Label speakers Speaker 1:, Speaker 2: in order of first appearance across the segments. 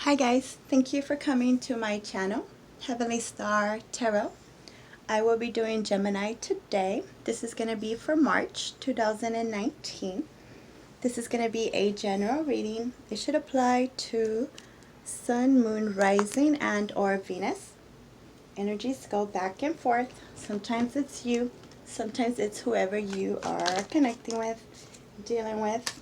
Speaker 1: Hi guys, thank you for coming to my channel, Heavenly Star Tarot. I will be doing Gemini today. This is going to be for March 2019. This is going to be a general reading. It should apply to Sun, Moon, Rising, and or Venus. Energies go back and forth. Sometimes it's you, sometimes it's whoever you are connecting with, dealing with.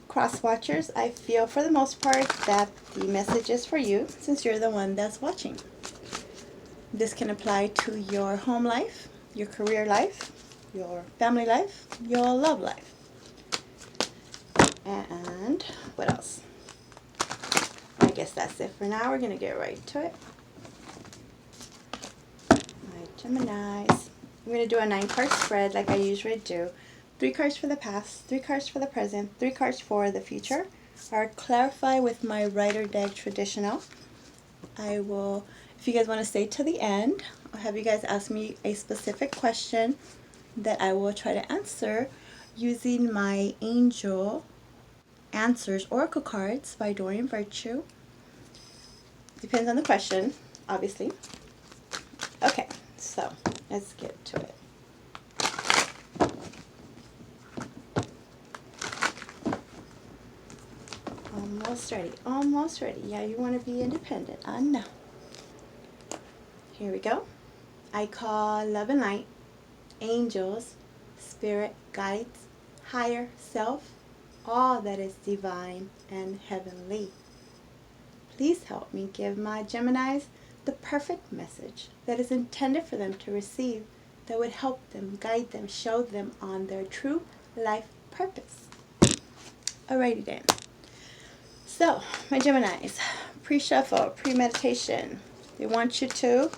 Speaker 1: Cross watchers, I feel for the most part that the message is for you since you're the one that's watching. This can apply to your home life, your career life, your family life, your love life. And what else? I guess that's it for now. We're going to get right to it. My Geminis. I'm going to do a 9-card spread like I usually do. 3 cards for the past, 3 cards for the present, 3 cards for the future. Or clarify with my Rider deck traditional. I will, if you guys want to stay to the end, I'll have you guys ask me a specific question that I will try to answer using my Angel Answers Oracle cards by Dorian Virtue. Depends on the question, obviously. Okay, so let's get to it. Almost ready. Yeah, you want to be independent. I know. Here we go. I call love and light, angels, spirit, guides, higher self, all that is divine and heavenly. Please help me give my Geminis the perfect message that is intended for them to receive, that would help them, guide them, show them on their true life purpose. Alrighty then. So, my Geminis, pre-shuffle, pre-meditation, they want you to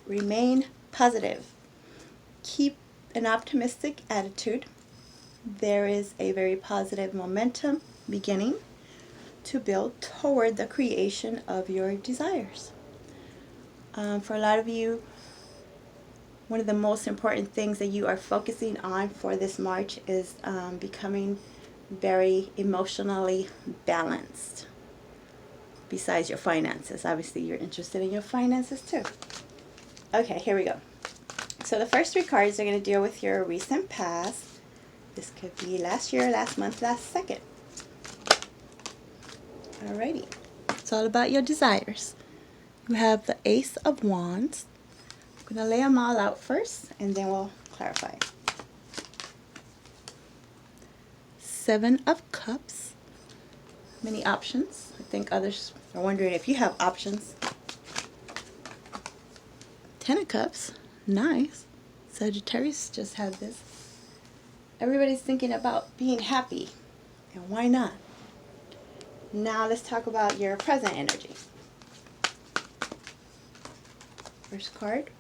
Speaker 1: remain positive. Keep an optimistic attitude. There is a very positive momentum beginning to build toward the creation of your desires. For a lot of you, one of the most important things that you are focusing on for this March is becoming very emotionally balanced. Besides your finances. Obviously, you're interested in your finances too. Okay, here we go. So the first 3 cards are going to deal with your recent past. This could be last year, last month, last second. Alrighty. It's all about your desires. You have the Ace of Wands. I'm going to lay them all out first, and then we'll clarify. 7 of Cups. Many options. I think others are wondering if you have options. 10 of Cups. Nice. Sagittarius just had this. Everybody's thinking about being happy. And why not? Now let's talk about your present energy. First card.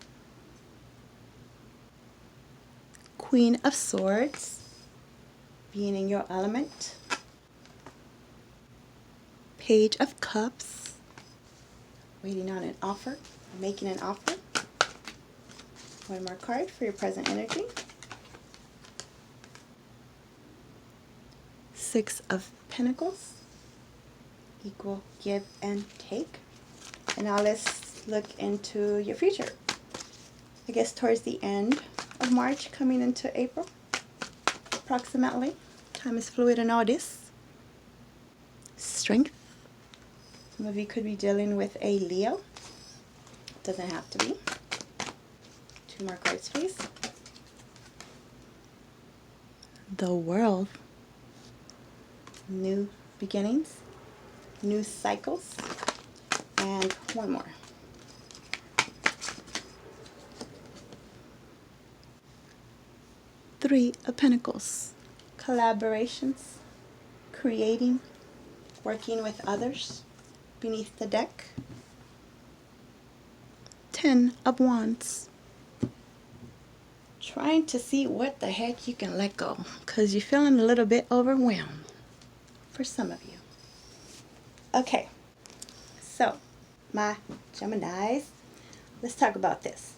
Speaker 1: Queen of Swords. Being in your element. Page of Cups. Waiting on an offer. Making an offer. One more card for your present energy. 6 of Pentacles. Equal give and take. And now let's look into your future. I guess towards the end of March, coming into April, approximately. Time is fluid and all this. Strength. Some of you could be dealing with a Leo. Doesn't have to be. 2 more cards, please. The World. New beginnings, new cycles, and one more. 3 of Pentacles. Collaborations, creating, working with others beneath the deck. 10 of Wands. Trying to see what the heck you can let go, because you're feeling a little bit overwhelmed for some of you. Okay, so my Geminis, let's talk about this.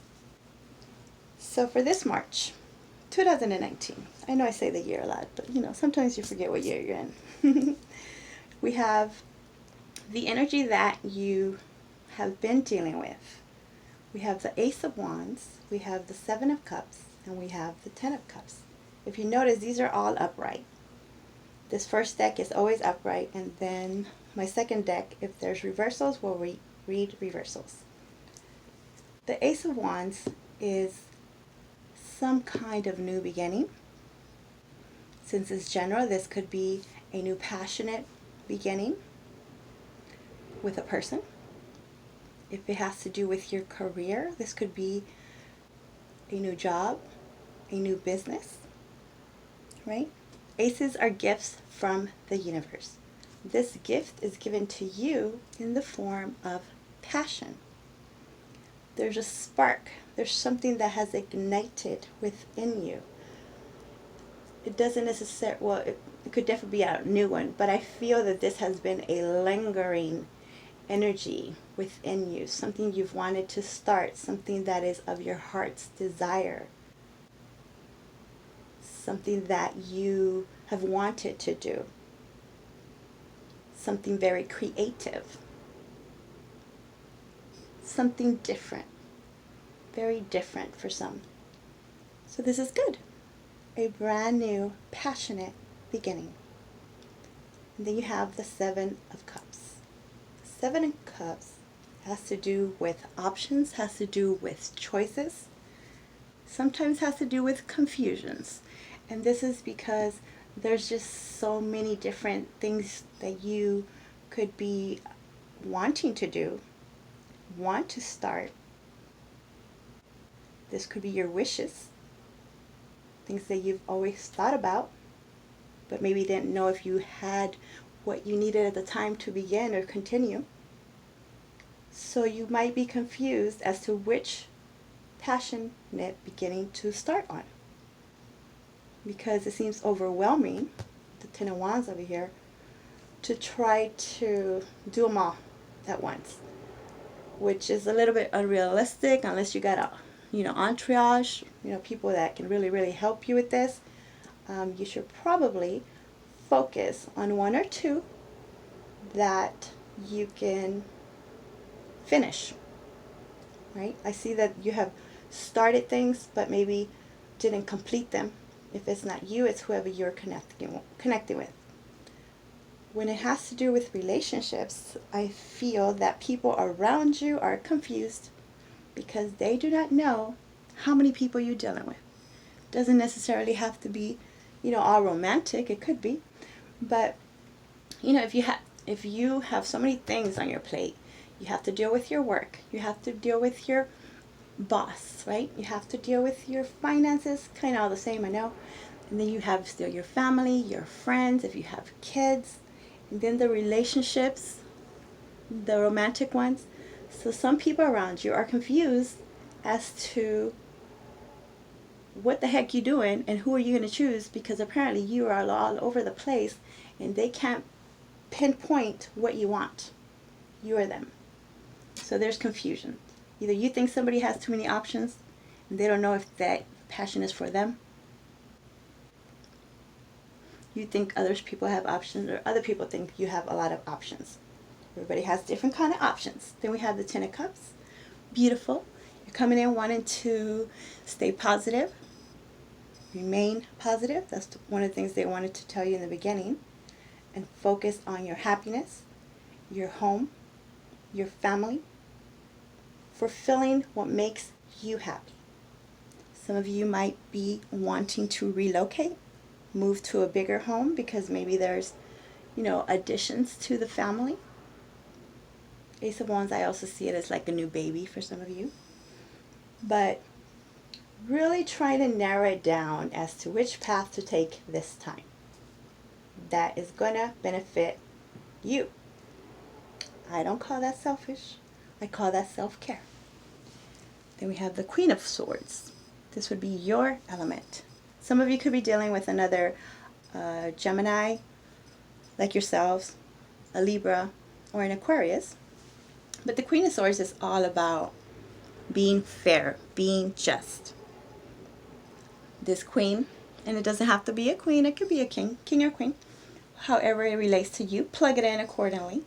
Speaker 1: So for this March 2019, I know I say the year a lot, but you know, sometimes you forget what year you're in. We have the energy that you have been dealing with. We have the Ace of Wands, we have the Seven of Cups, and we have the Ten of Cups. If you notice, these are all upright. This first deck is always upright, and then my second deck, if there's reversals, we'll read reversals. The Ace of Wands is some kind of new beginning. Since it's general, this could be a new passionate beginning with a person. If it has to do with your career, this could be a new job, a new business, right? Aces are gifts from the universe. This gift is given to you in the form of passion. There's a spark. There's something that has ignited within you. It doesn't necessarily, well, it could definitely be a new one, but I feel that this has been a lingering energy within you, something you've wanted to start, something that is of your heart's desire, something that you have wanted to do, something very creative, something different, very different for some. So this is good. A brand new, passionate beginning. And then you have the Seven of Cups. Seven of Cups has to do with options, has to do with choices, sometimes has to do with confusions. And this is because there's just so many different things that you could be wanting to do, want to start. This could be your wishes, things that you've always thought about, but maybe didn't know if you had what you needed at the time to begin or continue. So you might be confused as to which passionate beginning to start on, because it seems overwhelming, the Ten of Wands over here, to try to do them all at once, which is a little bit unrealistic unless you got a entourage, people that can really help you with this. You should probably focus on one or two that you can finish, right? I see that you have started things but maybe didn't complete them. If it's not you, it's whoever you're connecting with. When it has to do with relationships, I feel that people around you are confused because they do not know how many people you're dealing with. Doesn't necessarily have to be, all romantic. It could be, but if you have so many things on your plate, you have to deal with your work, you have to deal with your boss, right? You have to deal with your finances, kind of all the same, I know. And then you have still your family, your friends, if you have kids, and then the relationships, the romantic ones. So some people around you are confused as to what the heck you doing and who are you going to choose, because apparently you are all over the place and they can't pinpoint what you want. You are them. So there's confusion. Either you think somebody has too many options and they don't know if that passion is for them. You think other people have options, or other people think you have a lot of options. Everybody has different kind of options. Then we have the Ten of Cups. Beautiful. You're coming in wanting to stay positive, remain positive. That's one of the things they wanted to tell you in the beginning. And focus on your happiness, your home, your family, fulfilling what makes you happy. Some of you might be wanting to relocate, move to a bigger home because maybe there's, additions to the family. Ace of Wands, I also see it as like a new baby for some of you. But really try to narrow it down as to which path to take this time that is going to benefit you. I don't call that selfish. I call that self-care. Then we have the Queen of Swords. This would be your element. Some of you could be dealing with another Gemini, like yourselves, a Libra, or an Aquarius. But the Queen of Swords is all about being fair, being just. This queen, and it doesn't have to be a queen, it could be a king or queen, however it relates to you, plug it in accordingly.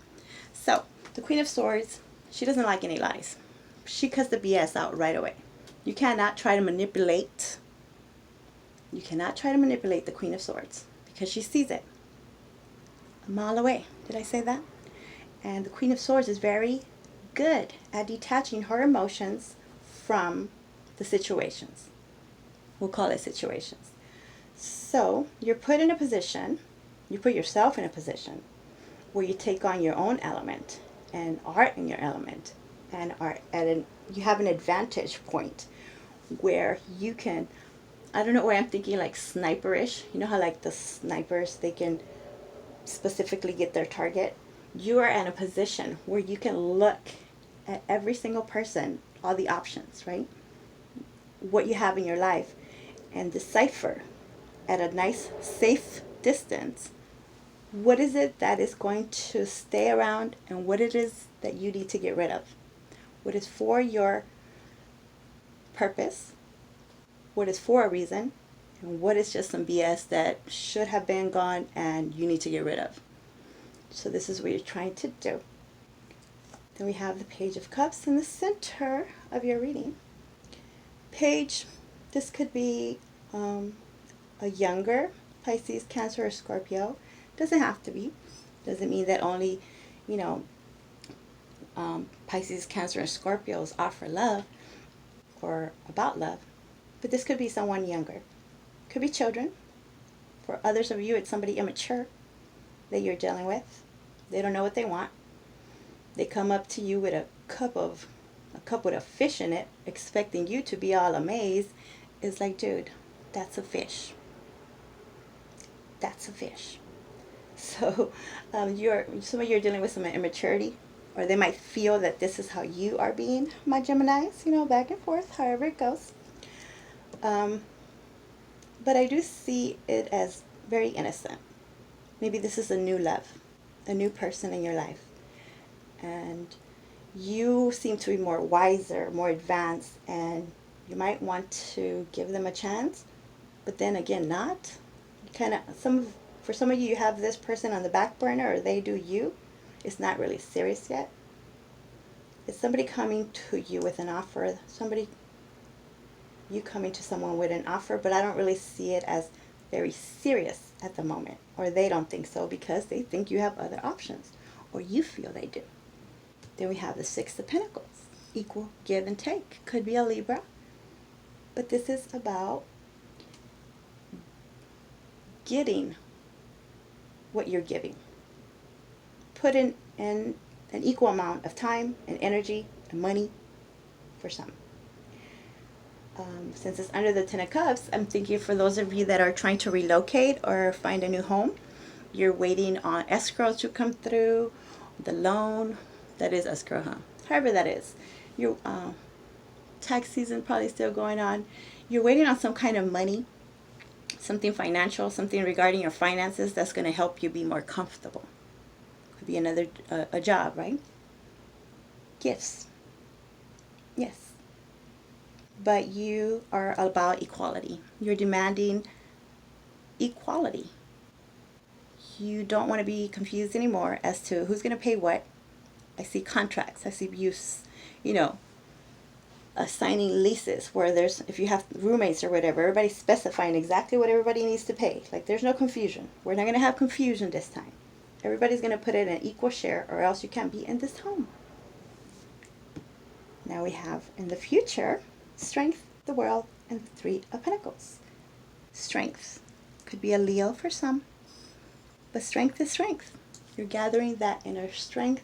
Speaker 1: So, the Queen of Swords, she doesn't like any lies. She cuts the BS out right away. You cannot try to manipulate. You cannot try to manipulate the Queen of Swords because she sees it a mile away. Did I say that? And the Queen of Swords is very good at detaching her emotions from the situations. We'll call it situations. So you're put in a position, you put yourself in a position where you take on your own element and are in your element and are you have an advantage point where you can, I don't know why I'm thinking like sniperish. You know how like the snipers, they can specifically get their target? You are in a position where you can look at every single person, all the options, right? What you have in your life, and decipher at a nice, safe distance what is it that is going to stay around and what it is that you need to get rid of. What is for your purpose, what is for a reason, and what is just some BS that should have been gone and you need to get rid of. So this is what you're trying to do. Then we have the Page of Cups in the center of your reading. Page, this could be a younger Pisces, Cancer, or Scorpio. Doesn't have to be. Doesn't mean that only, you know, Pisces, Cancer, and Scorpios offer love or about love. But this could be someone younger. Could be children. For others of you, it's somebody immature that you're dealing with. They don't know what they want. They come up to you with a cup with a fish in it, expecting you to be all amazed. It's like, dude, that's a fish. That's a fish. So you're dealing with some immaturity, or they might feel that this is how you are being, my Geminis, back and forth, however it goes. But I do see it as very innocent. Maybe this is a new love, a new person in your life. And you seem to be more wiser, more advanced, and you might want to give them a chance, but then again not. For some of you, you have this person on the back burner, or they do you. It's not really serious yet. It's somebody coming to you with an offer, you coming to someone with an offer, but I don't really see it as very serious at the moment, or they don't think so because they think you have other options, or you feel they do. Then we have the Six of Pentacles, equal give and take. Could be a Libra, but this is about getting what you're giving. Put in an equal amount of time and energy and money for some. Since it's under the Ten of Cups, I'm thinking for those of you that are trying to relocate or find a new home, you're waiting on escrow to come through, the loan, that is escrow, huh? However that is. Your tax season probably still going on. You're waiting on some kind of money, something financial, something regarding your finances that's going to help you be more comfortable. Could be another a job, right? Gifts. Yes. But you are about equality. You're demanding equality. You don't want to be confused anymore as to who's going to pay what. I see contracts. I see use, signing leases where if you have roommates or whatever, everybody's specifying exactly what everybody needs to pay. Like, there's no confusion. We're not going to have confusion this time. Everybody's going to put in an equal share, or else you can't be in this home. Now we have, in the future, Strength, the World, and the Three of Pentacles. Strength could be a Leo for some, but strength is strength. You're gathering that inner strength,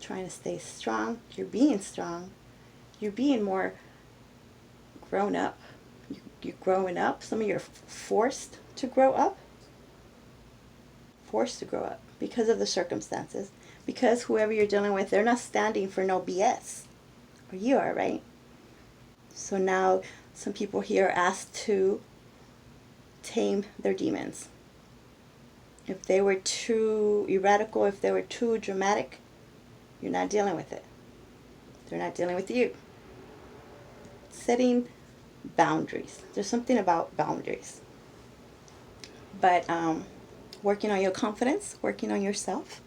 Speaker 1: trying to stay strong. You're being strong. You're being more grown up. You're growing up. Some of you are forced to grow up. Forced to grow up because of the circumstances. Because whoever you're dealing with, they're not standing for no BS. Or you are, right? So now some people here are asked to tame their demons. If they were too erratic, if they were too dramatic, you're not dealing with it. They're not dealing with you. Setting boundaries. There's something about boundaries. But working on your confidence, working on yourself.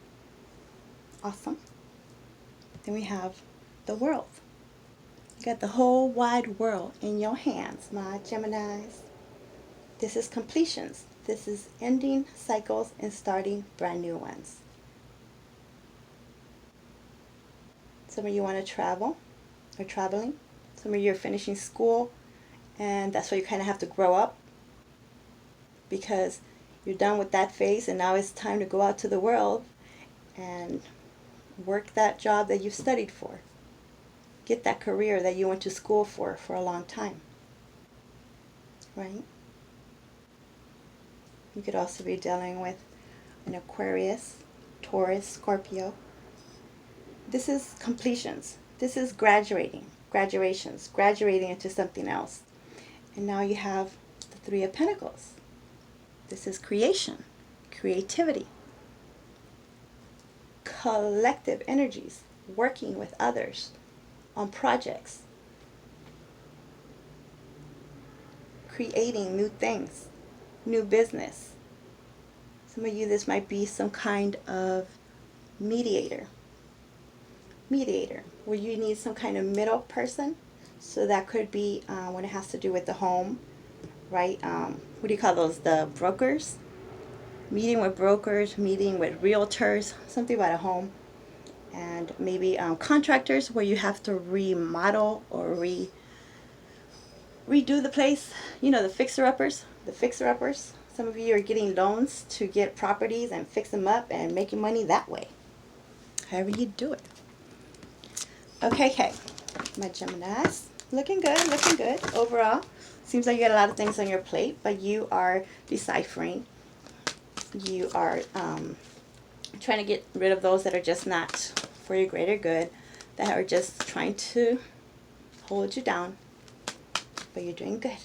Speaker 1: Awesome. Then we have the world. You got the whole wide world in your hands, my Geminis. This is completions. This is ending cycles and starting brand new ones. Some of you want to travel or traveling. Some of you are finishing school, and that's why you kind of have to grow up, because you're done with that phase and now it's time to go out to the world and work that job that you've studied for. Get that career that you went to school for a long time. Right? You could also be dealing with an Aquarius, Taurus, Scorpio. This is completions. This is graduations, graduating into something else. And now you have the Three of Pentacles. This is creation, creativity, collective energies, working with others on projects, creating new things, new business. Some of you, this might be some kind of mediator, where you need some kind of middle person. So that could be when it has to do with the home, right? What do you call those? The brokers? Meeting with brokers, meeting with realtors, something about a home. And maybe contractors, where you have to remodel or redo the place. You know, the fixer-uppers. Some of you are getting loans to get properties and fix them up and making money that way. However you do it. Okay, my Geminis. Looking good overall. Seems like you got a lot of things on your plate, but you are deciphering. You are trying to get rid of those that are just not for your greater good, that are just trying to hold you down, but you're doing good.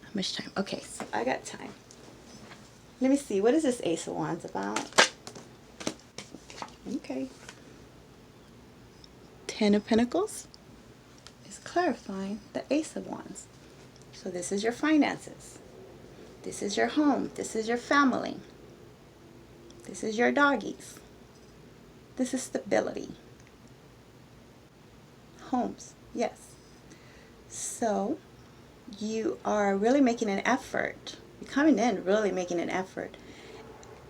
Speaker 1: How much time? Okay, so I got time. Let me see, what is this Ace of Wands about? Okay. Ten of Pentacles is clarifying the Ace of Wands. So this is your finances. This is your home. This is your family. This is your doggies. This is stability. Homes, yes. So you are really making an effort. You're coming in really making an effort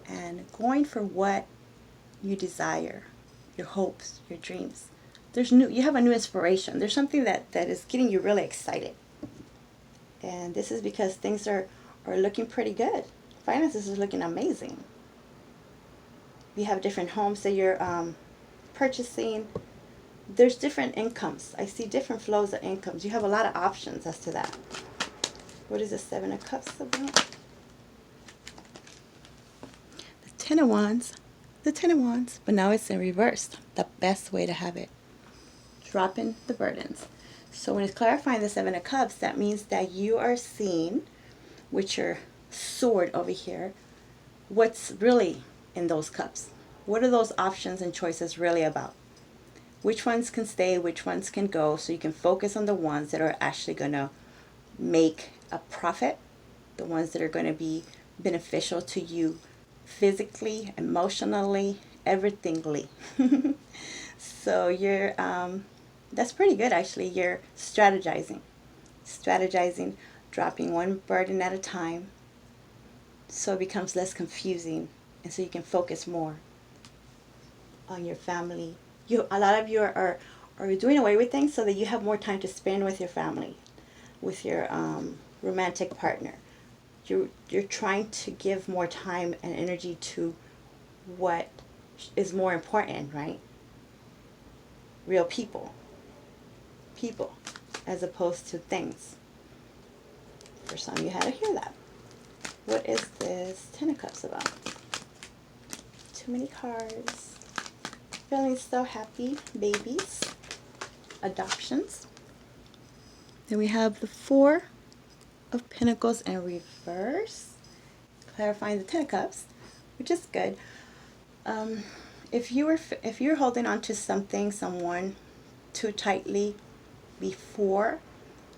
Speaker 1: and going for what you desire, your hopes, your dreams. You have a new inspiration. There's something that is getting you really excited. And this is because things are looking pretty good. Finances is looking amazing. You have different homes that you're purchasing. There's different incomes. I see different flows of incomes. You have a lot of options as to that. What is the Seven of Cups about? The Ten of Wands. The Ten of Wands. But now it's in reverse. The best way to have it. Dropping the burdens. So when it's clarifying the Seven of Cups, that means that you are seeing, with your sword over here, what's really in those cups. What are those options and choices really about? Which ones can stay, which ones can go, so you can focus on the ones that are actually going to make a profit, the ones that are going to be beneficial to you physically, emotionally, everythingly. So you're that's pretty good, actually. You're strategizing, dropping one burden at a time, so it becomes less confusing, and so you can focus more on your family. A lot of you are doing away with things so that you have more time to spend with your family, with your romantic partner. You're trying to give more time and energy to what is more important, right? Real people, as opposed to things. For some, you had to hear that. What is this Ten of Cups about? Too many cards. Feeling so happy. Babies. Adoptions. Then we have the Four of Pentacles in reverse. Clarifying the Ten of Cups, which is good. If you're holding on to someone too tightly before,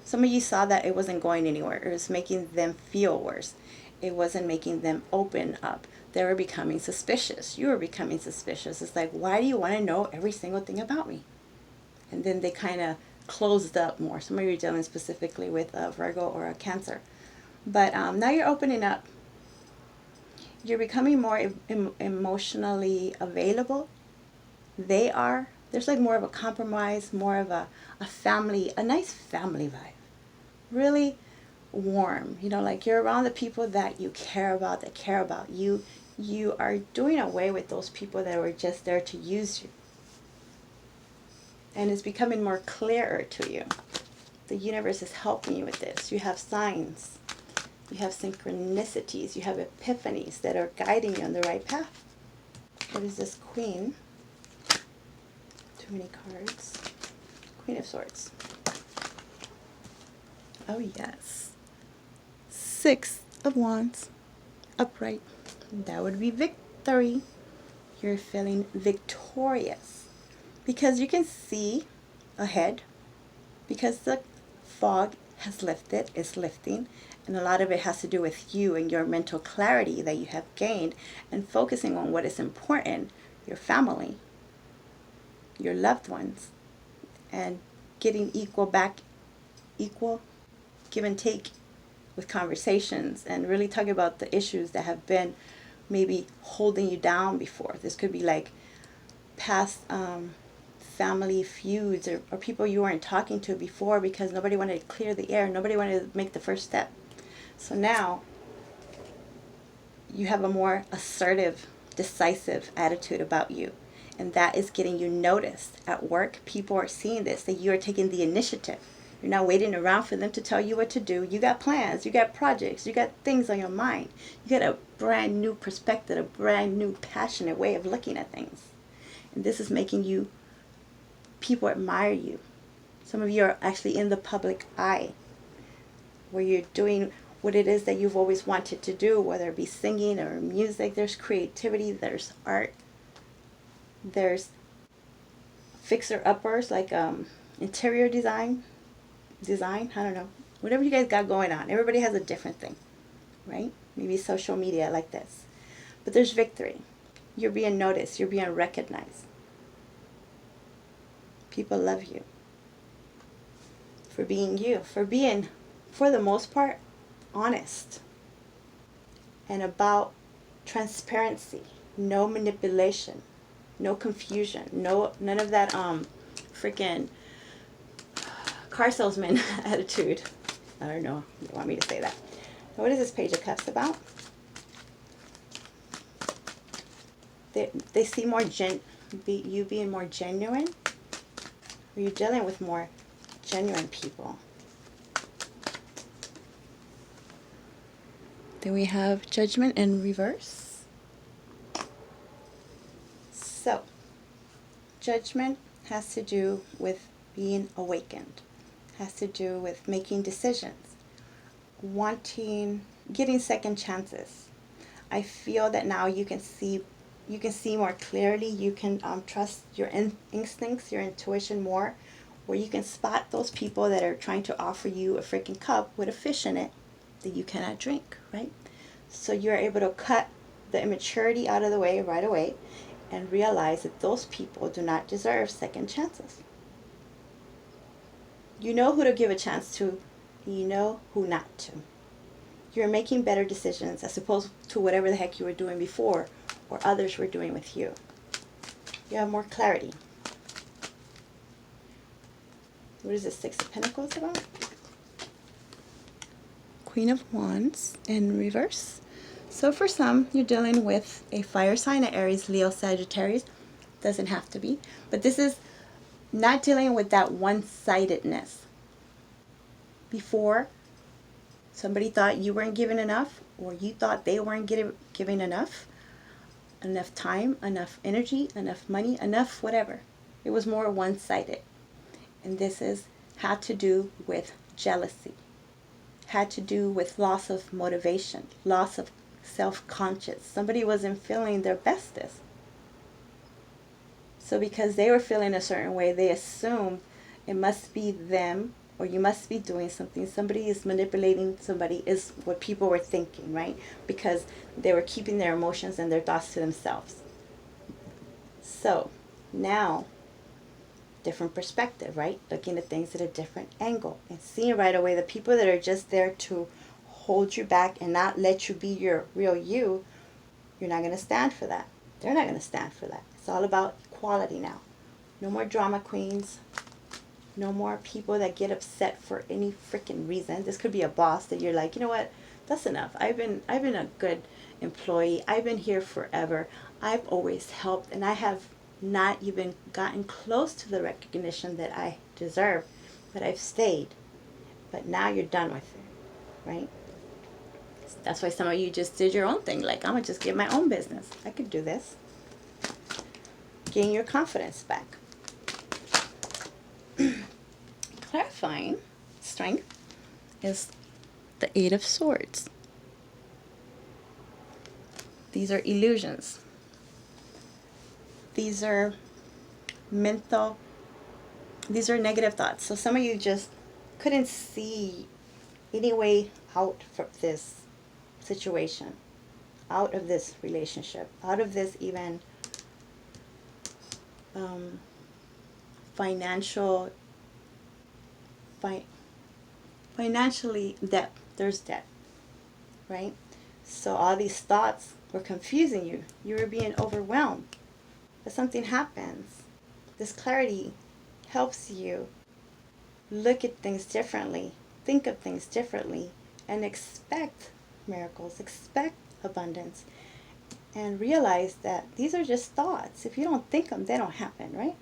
Speaker 1: some of you saw that it wasn't going anywhere. It was making them feel worse. it wasn't making them open up. They were becoming suspicious. You were becoming suspicious. It's like, why do you want to know every single thing about me? And then they kind of closed up more. Some of you are dealing specifically with a Virgo or a Cancer. But now you're opening up. You're becoming more emotionally available. They are. There's like more of a compromise, more of a family, a nice family vibe. Really warm. You know, like you're around the people that you care about, that care about you. You are doing away with those people that were just there to use you. And it's becoming more clearer to you. The universe is helping you with this. You have signs. You have synchronicities. You have epiphanies that are guiding you on the right path. What is this Queen? Too many cards. Queen of Swords. Oh, yes. Six of Wands. Upright. That would be victory. You're feeling victorious. Because you can see ahead. Because the fog has lifted, it's lifting. And a lot of it has to do with you and your mental clarity that you have gained and focusing on what is important, your family, your loved ones, and getting equal give and take with conversations and really talking about the issues that have been maybe holding you down before. This could be like past family feuds or people you weren't talking to before because nobody wanted to clear the air. Nobody wanted to make the first step. So now you have a more assertive, decisive attitude about you. And that is getting you noticed. At work, people are seeing this, that you are taking the initiative. You're not waiting around for them to tell you what to do. You got plans, you got projects, you got things on your mind. You got a brand new perspective, a brand new passionate way of looking at things. And this is making you, people admire you. Some of you are actually in the public eye, where you're doing what it is that you've always wanted to do, whether it be singing or music. There's creativity, there's art, there's fixer-uppers like interior design, I don't know. Whatever you guys got going on. Everybody has a different thing, right? Maybe social media like this. But there's victory. You're being noticed. You're being recognized. People love you for being you, for being, for the most part, honest and about transparency, no manipulation, no confusion, none of that freaking car salesman attitude. I don't know. You want me to say that. Now, what is this Page of Cups about? They see more you being more genuine. Or you're dealing with more genuine people. Then we have Judgment in reverse. So, Judgment has to do with being awakened. Has to do with making decisions. Getting second chances. I feel that now you can see more clearly. You can trust your instincts, your intuition more, where you can spot those people that are trying to offer you a freaking cup with a fish in it that you cannot drink, right? So you're able to cut the immaturity out of the way right away and realize that those people do not deserve second chances. You know who to give a chance to, you know who not to. You're making better decisions as opposed to whatever the heck you were doing before or others were doing with you. You have more clarity. What is this Six of Pentacles about? Queen of Wands in reverse. So for some, you're dealing with a fire sign, an Aries, Leo, Sagittarius. Doesn't have to be. But this is not dealing with that one-sidedness. Before, somebody thought you weren't giving enough, or you thought they weren't giving enough time, enough energy, enough money, enough whatever. It was more one-sided. And this had to do with jealousy. Had to do with loss of motivation, loss of self-conscious. Somebody wasn't feeling their bestest. So because they were feeling a certain way, they assumed it must be them or you must be doing something. Somebody is manipulating somebody, is what people were thinking, right? Because they were keeping their emotions and their thoughts to themselves. So now, different perspective, right? Looking at things at a different angle and seeing right away the people that are just there to hold you back and not let you be your real you, you're not going to stand for that. They're not going to stand for that. It's all about equality now. No more drama queens. No more people that get upset for any freaking reason. This could be a boss that you're like, you know what? That's enough. I've been a good employee. I've been here forever. I've always helped, and I have not even gotten close to the recognition that I deserve, but I've stayed. But now you're done with it, right? That's why some of you just did your own thing. Like, I'm going to just get my own business. I could do this. Gain your confidence back. Clarifying strength is the Eight of Swords. These are illusions. These are mental, these are negative thoughts. So some of you just couldn't see any way out from this situation, out of this relationship, out of this even financially debt. There's debt, right? So all these thoughts were confusing you. You were being overwhelmed. But something happens. This clarity helps you look at things differently, think of things differently, and expect miracles, expect abundance, and realize that these are just thoughts. If you don't think them, they don't happen, right?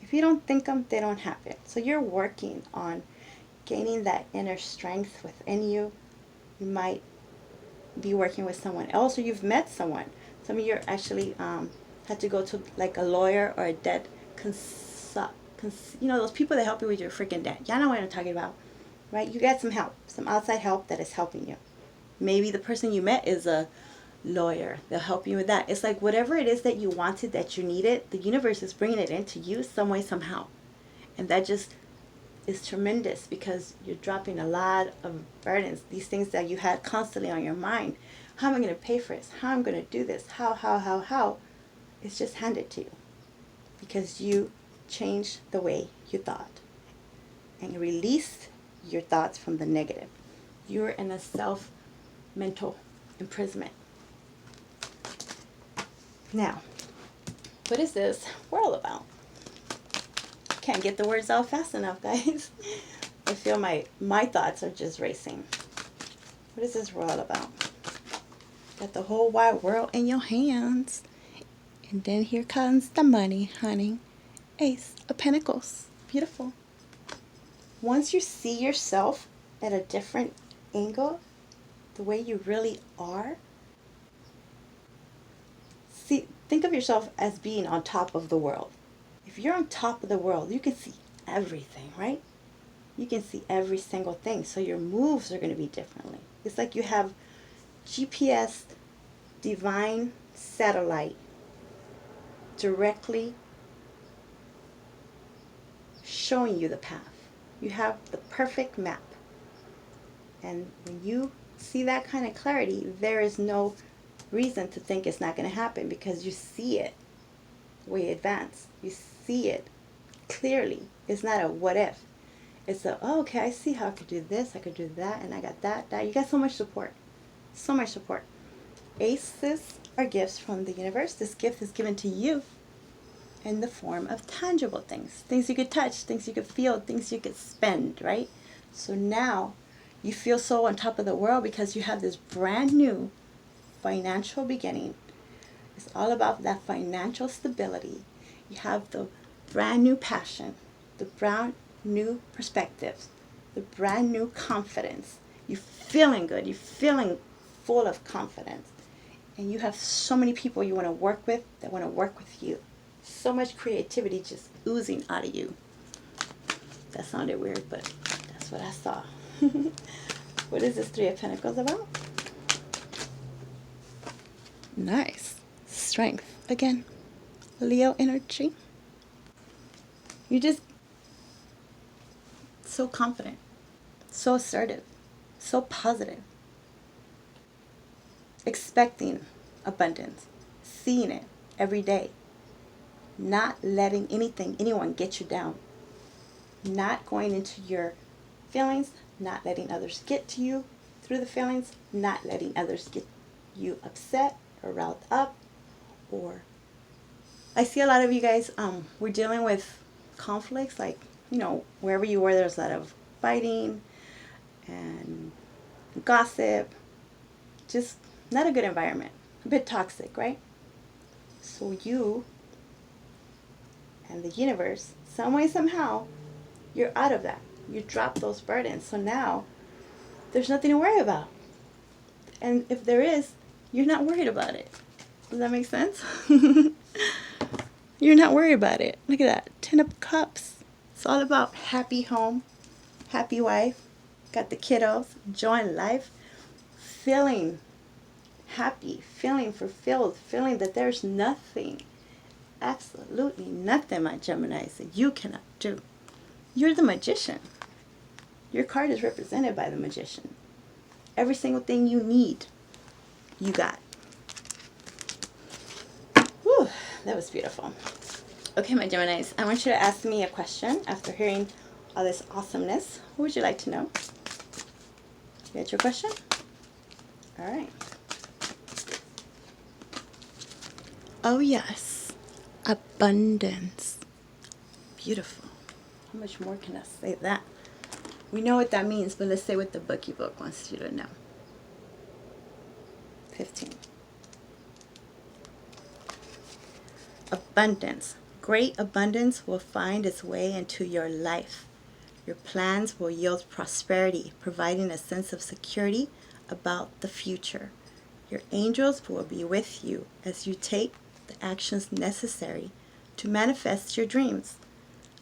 Speaker 1: If you don't think them, they don't happen. So you're working on gaining that inner strength within you. You might be working with someone else, or you've met someone. Some of you are actually had to go to like a lawyer or a debt those people that help you with your freaking debt. Y'all know what I'm talking about, right? You get some help, some outside help that is helping you. Maybe the person you met is a lawyer. They'll help you with that. It's like whatever it is that you wanted, that you needed, the universe is bringing it into you some way, somehow. And that just is tremendous because you're dropping a lot of burdens, these things that you had constantly on your mind. How am I going to pay for this? How am I going to do this? How? It's just handed to you because you changed the way you thought and released your thoughts from the negative. You're in a self-mental imprisonment. Now, what is this world about? Can't get the words out fast enough, guys. I feel my thoughts are just racing. What is this world about? Got the whole wide world in your hands. And then here comes the money, honey. Ace of Pentacles. Beautiful. Once you see yourself at a different angle, the way you really are, think of yourself as being on top of the world. If you're on top of the world, you can see everything, right? You can see every single thing. So your moves are going to be differently. It's like you have GPS, divine satellite, directly showing you the path. You have the perfect map. And when you see that kind of clarity, there is no reason to think it's not going to happen because you see it way advanced. You see it clearly. It's not a what if. It's a, oh, okay, I see how I could do this, I could do that, and I got that. You got so much support. So much support. Aces are gifts from the universe. This gift is given to you in the form of tangible things. Things you could touch, things you could feel, things you could spend, right? So now you feel so on top of the world because you have this brand new financial beginning. It's all about that financial stability. You have the brand new passion, the brand new perspectives, the brand new confidence. You're feeling good. You're feeling full of confidence. And you have so many people you want to work with that want to work with you. So much creativity just oozing out of you. That sounded weird, but that's what I saw. What is this Three of Pentacles about? Nice. Strength. Again, Leo energy. You just so confident, so assertive, so positive, expecting abundance, seeing it every day, not letting anyone get you down, not going into your feelings, not letting others get to you through the feelings, not letting others get you upset or riled up. Or I see a lot of you guys, we're dealing with conflicts, like, wherever you were, there's a lot of fighting and gossip, just not a good environment, a bit toxic, right? So you and the universe, some way, somehow, you're out of that. You drop those burdens. So now there's nothing to worry about. And if there is, you're not worried about it. Does that make sense? You're not worried about it. Look at that. 10 of Cups. It's all about happy home, happy wife, got the kiddos, enjoying life, feeling happy, feeling fulfilled, feeling that there's nothing, absolutely nothing, my Geminis, that you cannot do. You're the magician. Your card is represented by the magician. Every single thing you need, you got. Whew, that was beautiful. Okay, my Geminis, I want you to ask me a question after hearing all this awesomeness. What would you like to know? You got your question? All right. Oh, yes. Abundance. Beautiful. How much more can I say that? We know what that means, but let's say what the bookie book wants you to know. 15. Abundance. Great abundance will find its way into your life. Your plans will yield prosperity, providing a sense of security about the future. Your angels will be with you as you take the actions necessary to manifest your dreams.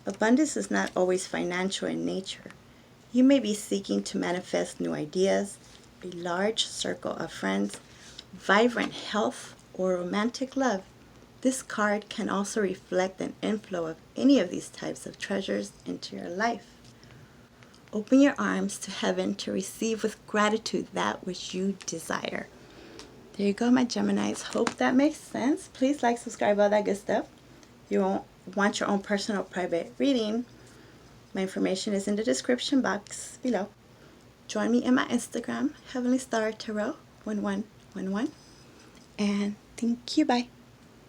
Speaker 1: Abundance is not always financial in nature. You may be seeking to manifest new ideas, a large circle of friends, vibrant health, or romantic love. This card can also reflect an inflow of any of these types of treasures into your life. Open your arms to heaven to receive with gratitude that which you desire. There you go, my Geminis. Hope that makes sense. Please like, subscribe, all that good stuff. You want your own personal private reading, my information is in the description box below. Join me in my Instagram, Heavenly Star Tarot 1111. And thank you. Bye.